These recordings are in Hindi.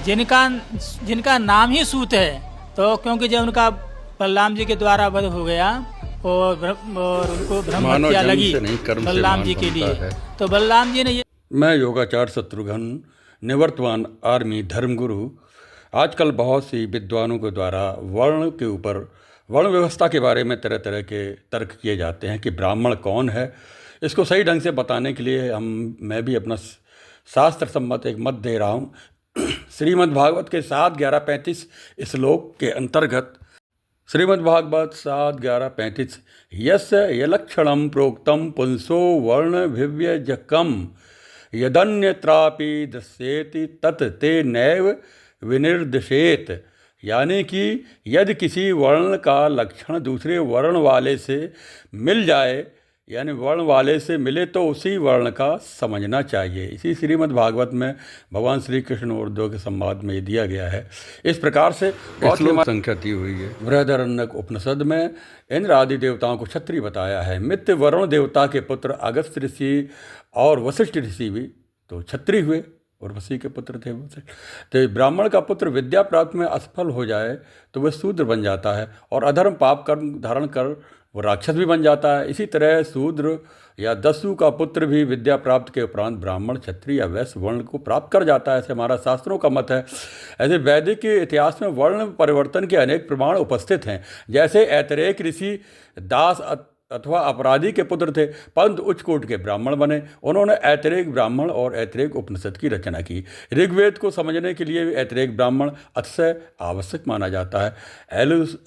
जिनका जिनका नाम ही सूत है, तो क्योंकि जब उनका बलराम जी के द्वारा वध हो गया और उनको ब्रह्म हत्या लगी बलराम जी के लिए, तो बलराम जी ने ये मैं योगाचार्य शत्रुघ्न, निवर्तमान आर्मी धर्मगुरु। आजकल बहुत सी विद्वानों के द्वारा वर्ण के ऊपर, वर्ण व्यवस्था के बारे में तरह तरह के तर्क किए जाते हैं कि ब्राह्मण कौन है। इसको सही ढंग से बताने के लिए मैं भी अपना शास्त्र सम्मत एक मत दे रहा हूँ। श्रीमद् भागवत के 7-11-35 श्लोक के अंतर्गत, श्रीमद् भागवत 7-11-35, यस्य यलक्षणम प्रोक्तम पुंसो वर्ण भिव्यजकम यदन्यत्रापि दस्येति तत् ते नैव विनिर्दिशेत। यानी कि यदि किसी वर्ण का लक्षण दूसरे वर्ण वाले से मिल जाए, यानी वर्ण वाले से मिले, तो उसी वर्ण का समझना चाहिए। इसी श्रीमद् भागवत में भगवान श्री कृष्ण और उद्धव के संवाद में दिया गया है। इस प्रकार से बहुत संख्या दी हुई है। बृहदारण्यक उपनिषद में इंद्र आदि देवताओं को क्षत्रिय बताया है। मित्र वरुण देवता के पुत्र अगस्त्य ऋषि और वशिष्ठ ऋषि भी तो क्षत्रिय हुए और वसी के पुत्र थे वशिष्ठ। तो ब्राह्मण का पुत्र विद्या प्राप्त में असफल हो जाए तो वह शूद्र बन जाता है, और अधर्म पाप कर्म धारण कर वो राक्षस भी बन जाता है। इसी तरह शूद्र या दस्यु का पुत्र भी विद्या प्राप्त के उपरांत ब्राह्मण, क्षत्रिय या वैश्य वर्ण को प्राप्त कर जाता है। ऐसे हमारा शास्त्रों का मत है। ऐसे वैदिक के इतिहास में वर्ण परिवर्तन के अनेक प्रमाण उपस्थित हैं। जैसे ऐतरेय ऋषि दास अथवा अपराधी के पुत्र थे, परंतु उच्च कोट के ब्राह्मण बने। उन्होंने ऐतरेय ब्राह्मण और ऐतरेय उपनिषद की रचना की। ऋग्वेद को समझने के लिए ऐतरेय ब्राह्मण अतिशय आवश्यक माना जाता है।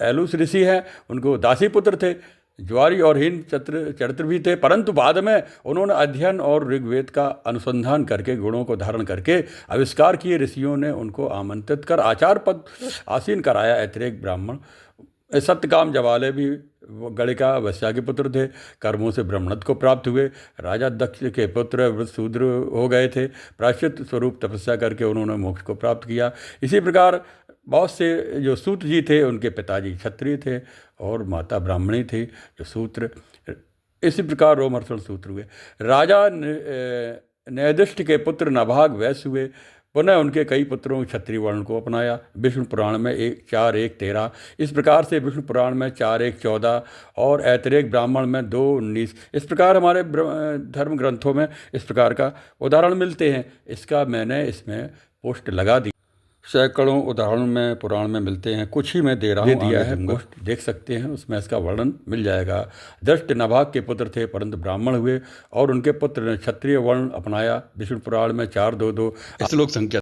एलुस ऋषि हैं, उनको दासी पुत्र थे, ज्वारी और हीन चरित्र भी थे, परंतु बाद में उन्होंने अध्ययन और ऋग्वेद का अनुसंधान करके गुणों को धारण करके आविष्कार किए। ऋषियों ने उनको आमंत्रित कर आचार्य पद आसीन कराया। ऐतरेय ब्राह्मण सत्यकाम जवाले भी गणिका वैश्या के पुत्र थे, कर्मों से ब्राह्मणत्व को प्राप्त हुए। राजा दक्ष के पुत्र शूद्र हो गए थे, प्रायश्चित स्वरूप तपस्या करके उन्होंने मोक्ष को प्राप्त किया। इसी प्रकार बहुत से जो सूत जी थे, उनके पिताजी क्षत्रिय थे और माता ब्राह्मणी थी जो सूत्र। इसी प्रकार रोमहर्षण सूत्र हुए। राजा न्यायदिष्ट के पुत्र नभाग वैश्य हुए। पुनः उनके कई पुत्रों ने क्षत्रिय वर्ण को अपनाया। विष्णु पुराण में 4-1-13, इस प्रकार से विष्णु पुराण में 4-1-14 और ऐतरेय ब्राह्मण में 2-19। इस प्रकार हमारे धर्म ग्रंथों में इस प्रकार का उदाहरण मिलते हैं। इसका मैंने इसमें पोस्ट लगा दी। सैकड़ों उदाहरण में पुराण में मिलते हैं, कुछ ही मैं दे रहा हूँ, दिया है, पोस्ट देख सकते हैं, उसमें इसका वर्णन मिल जाएगा। दृष्ट नभाग के पुत्र थे परंतु ब्राह्मण हुए और उनके पुत्र ने क्षत्रिय वर्ण अपनाया। विष्णु पुराण में 4-2-2 श्लोक संख्या